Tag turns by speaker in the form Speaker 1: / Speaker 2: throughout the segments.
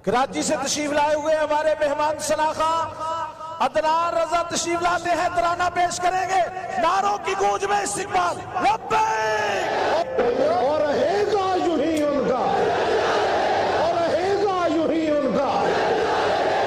Speaker 1: کراچی سے تشریف لائے ہوئے ہمارے مہمان شناخوا عدنان رضا تشریف لاتے ہیں، ترانہ پیش کریں گے، نعروں کی گونج میں استقبال لبیک
Speaker 2: اور رہے گا یوں ہی ان کا، اور رہے گا یوں ہی ان کا،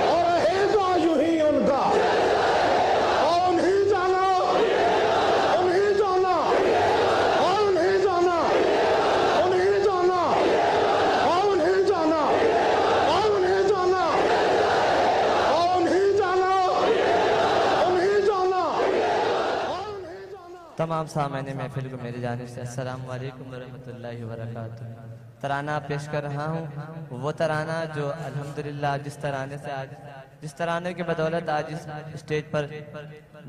Speaker 2: اور رہے گا یوں ہی ان کا، اور انہیں جانا، انہیں جانا، اور انہیں جانا، انہیں جانا، اور انہیں جانا، اور انہیں جانا، اور انہیں جانا، انہیں جانا، اور انہیں جانا۔
Speaker 3: تمام سامعین محفل کو میری جانب سے السلام علیکم ورحمۃ اللہ وبرکاتہ۔ ترانہ پیش کر رہا ہوں، وہ ترانہ جو الحمدللہ جس ترانے کی بدولت آج اس اسٹیج پر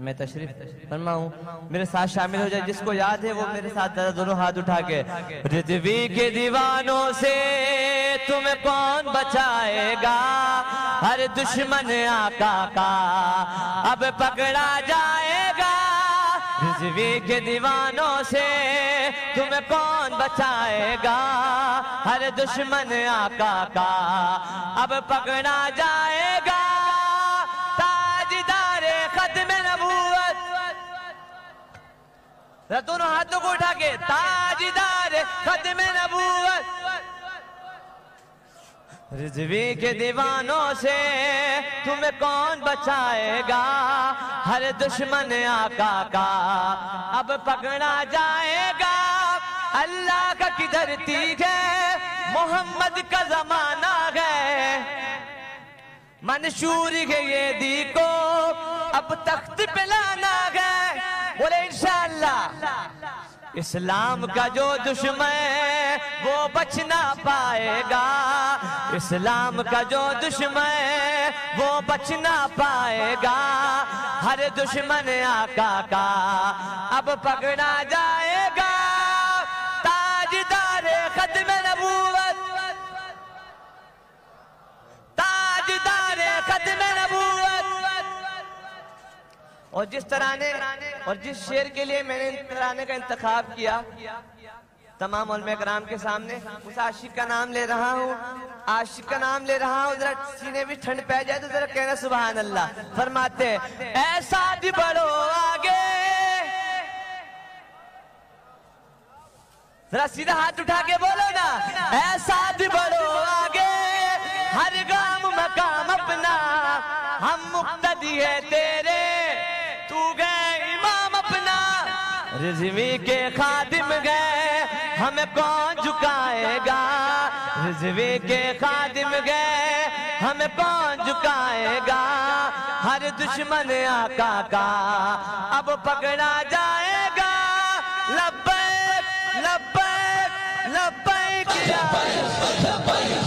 Speaker 3: میں تشریف فرما ہوں، میرے ساتھ شامل ہو جائے، جس کو یاد ہے وہ میرے ساتھ دونوں ہاتھ اٹھا کے۔ رضوی کے دیوانوں سے تمہیں کون بچائے گا، ہر دشمن آقا کا اب پکڑا جائے گا۔ رضوی کے دیوانوں سے تمہیں کون بچائے گا، ہر دشمن آقا کا اب پکڑا جائے گا۔ تاجدار ختم نبوت، دونوں ہاتھوں کو اٹھا کے، تاجدار ختم نبوت، رضوی کے دیوانوں سے تمہیں کون بچائے گا، ہر دشمن آقا کا اب پکڑا جائے گا۔ اللہ کا کی دھرتی ہے، محمد کا زمانہ ہے، منشور ہے یہ دی کو اب تخت پہ لانا ہے۔ بولے انشاءاللہ اسلام کا جو دشمن وہ بچ نہ پائے گا، اسلام کا جو دشمن وہ بچ نہ پائے گا، ہر دشمن آقا کا اب پکڑا جائے گا۔ تاجدار ختم نبوت، تاجدار ختم نبوت۔ اور جس ترانے اور جس شعر کے لیے میں نے ترانے کا انتخاب کیا، تمام علماء کرام کے سامنے اس عاشق کا نام لے رہا ہوں، عاشق کا نام لے رہا ہوں، ذرا سینے بھی ٹھنڈ پہ جائے تو ذرا کہنا سبحان اللہ۔ فرماتے اے ساتھ بڑھو آگے، ذرا سیدھا ہاتھ اٹھا کے بولو نا، اے ساتھ بڑھو آگے، ہر گام مقام اپنا ہم مقتدی ہے تیرے، تو گئے امام اپنا۔ رضوی کے خادم گئے ہمیں کون جھکائے گا، رضوی کے خادم گئے ہمیں کون جھکائے گا، ہر دشمن آقا کا اب پکڑا جائے گا۔ لبیک لبیک لبیک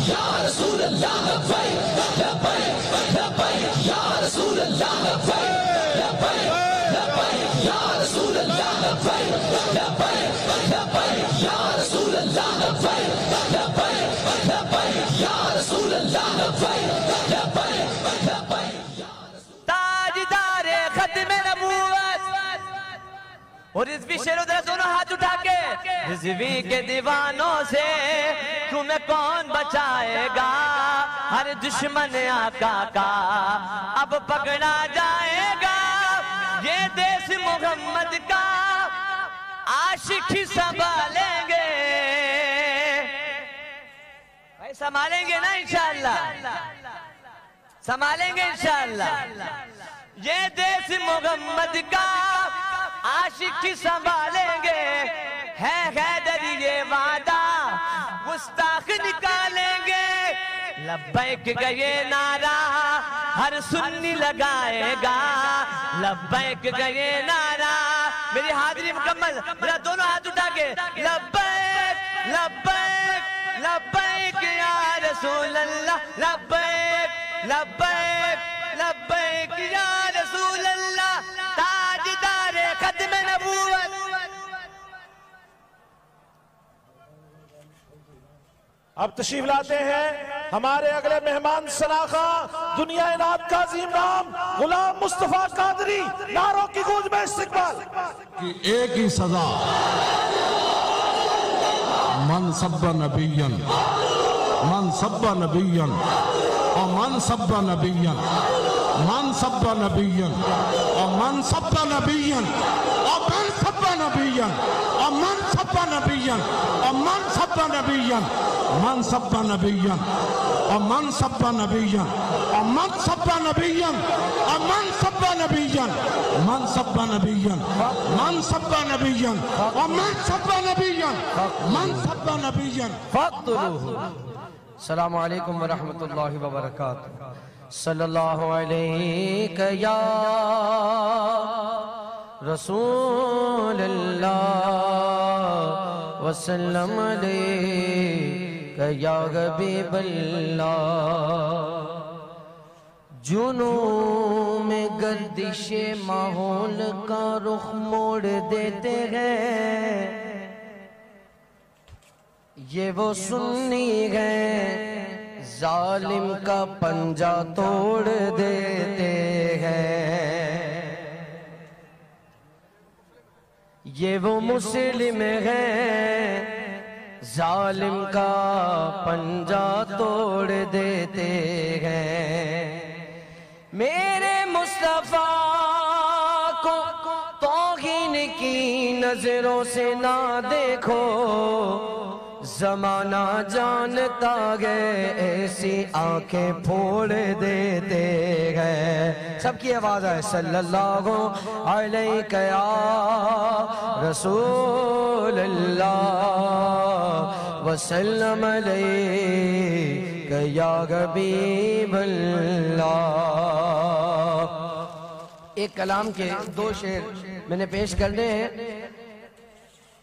Speaker 3: یا رسول اللہ، لبیک لبیک لبیک یا رسول اللہ، لبیک لبیک لبیک یا رسول اللہ، لبیک لبیک لبیک یا رسول اللہ، لبیک لبیک لبیک یا رسول اللہ، لبیک لبیک لبیک۔ تاجدار ختم نبوت، اور رضوی شیرو ذرا دونوں ہاتھ اٹھا کے، رضوی کے دیوانوں سے تمہیں کون بچائے گا، ہر دشمن آقا کا اب پکڑا جائے گا۔ یہ دیس محمد کا عاشق ہی سنبھالیں گے، بھائی سنبھالیں گے نا انشاءاللہ، سنبھالیں گے انشاءاللہ۔ یہ دیس محمد کا عاشق ہی سنبھالیں گے، ہے حیدر یہ وعدہ گستاخ نکالیں گے۔ لبیک گئے نعرہ ہر سنی لگائے گا، لبیک گئے نعرہ، میری حاضری مکمل، میرا دونوں ہاتھ اٹھا کے، لبیک لبیک لبیک یا رسول اللہ، لبیک لبیک لبیک یا رسول اللہ۔ تاجدار ختم نبوت،
Speaker 1: اب تشریف لاتے ہیں ہمارے اگلے مہمان سناخا دنیا انعام کا عظیم نام غلام مصطفیٰ قادری، نعروں کی گونج میں استقبال
Speaker 2: کہ ایک ہی سزا، من سب نبیًا، من سب نبیًا اور من سب نبیًا، من سب نبیًا اور من سب نبیًا اور من سب نبیًا اور من سب نبیًا اور من سب نبیًا، من سب نبیًا اور من سب نبیًا اور من سب نبیًا اور من سب نبیًا، من سب نبیًا، من سب نبیًا اور من سب نبیًا، من سب نبیًا
Speaker 3: فاقتلوہ۔ السلام علیکم ورحمت اللہ وبرکاتہ۔ صلی اللہ علیہ یا رسول اللہ وسلم علیہ یا حبیب اللہ۔ جنوں میں گردش ماحول کا رخ موڑ دیتے ہیں، یہ وہ سنی ہیں ظالم کا پنجہ توڑ دیتے ہیں، یہ وہ مسلم ہیں ظالم کا پنجہ توڑ دیتے ہیں۔ میرے مصطفیٰ کو توہین کی نظروں سے نہ دیکھو، زمانہ جانتا ہے ایسی آنکھیں پھوڑ دیتے ہیں۔ سب کی آواز ہے صلی اللہ علیہ یا رسول اللہ وسلم علیہ یا حبیب اللہ۔ ایک کلام کے دو شعر میں نے پیش کرنے ہیں،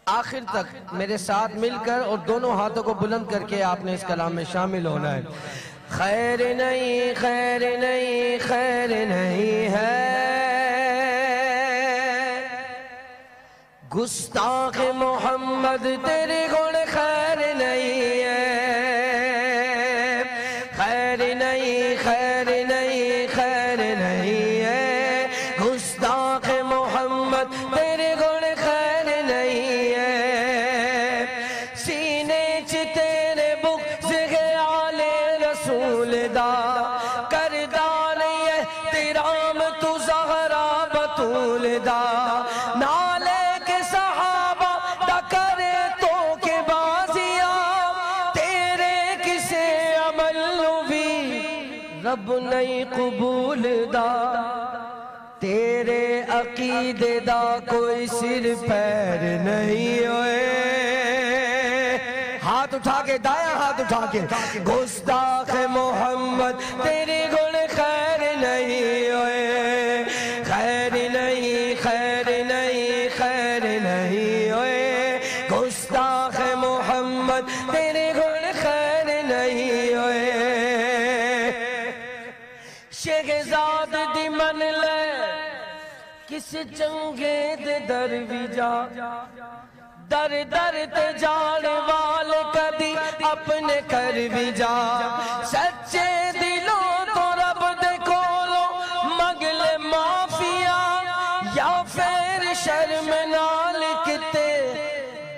Speaker 3: آخر تک میرے ساتھ مل کر اور دونوں ہاتھوں کو بلند کر کے آپ نے اس کلام میں شامل ہونا ہے۔ خیر نہیں، خیر نہیں، خیر نہیں ہے گستاخ محمد تیرے گن، خیر نہیں ہے، خیر نہیں، خیر نہیں، خیر نہیں ہے گستاخ محمد تیرے گن، خیر نہیں ہے۔ سینے چ تیرے بغض خیال رسول دا کردار احترام تو زہرا بطول دا، نالے کے صحابہ دا کرے تو کے بازیا، تیرے کسے عمل بھی رب نہیں قبول دا، تیرے عقیدے دا کوئی سر پیر نہیں ہوئے۔ ہاتھ اٹھا کے، دائیں ہاتھ اٹھا کے، گستاخ محمد تیرے گن، خیر نہیں ہوئے، خیر نہیں، خیر نہیں، خیر نہیں ہوئے گستاخ محمد تیرے گن، خیر نہیں ہوئے۔ شہزاد دی من لے کس چنگے دے در بھی جا، در در تے جان وال کدی اپنے کر بھی جا، سچے دلوں تو رب دے کولو مگل معافیا، یا پھر شرم نال کتے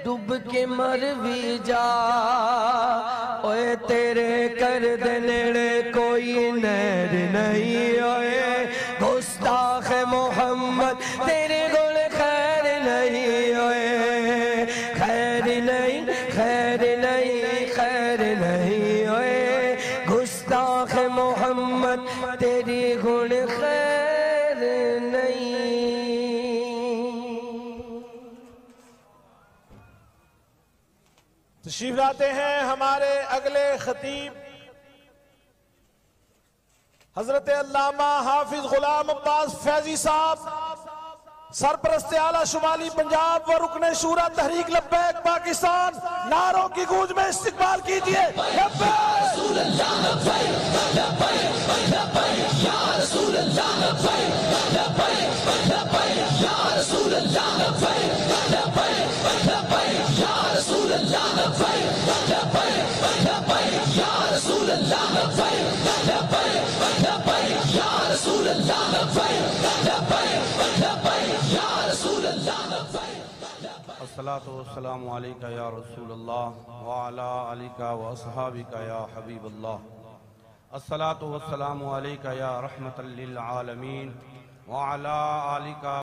Speaker 3: ڈب کے مر بھی جا، اوے تیرے کر دے نیڑے کوئی نیر نہیں ہوئے گستاخ محمد تیرے گن، خیر نہیں ہوئے، خیر نہیں، خیر نہیں، خیر نہیں ہوئے گستاخ محمد تیری گن، خیر نہیں۔
Speaker 1: تشریف لاتے ہیں ہمارے اگلے خطیب حضرت علامہ حافظ غلام عباس فیضی صاحب، سرپرست اعلیٰ شمالی پنجاب و رکن شورا تحریک لبیک پاکستان، نعروں کی گونج میں استقبال کیجئے۔
Speaker 4: رسول اللہ لبیک لبیک لبیک یا رسول اللہ لبیک لبیک لبیک یا رسول اللہ لبیک لبیک لبیک یا رسول اللہ لبیک لبیک لبیک یا رسول اللہ
Speaker 5: والصلاة والسلام علیکہ یا رسول اللہ وعلا آلکہ واصحابکہ یا حبیب اللہ الصلاة والسلام علیکہ یا رحمت للعالمین وعلا آلکہ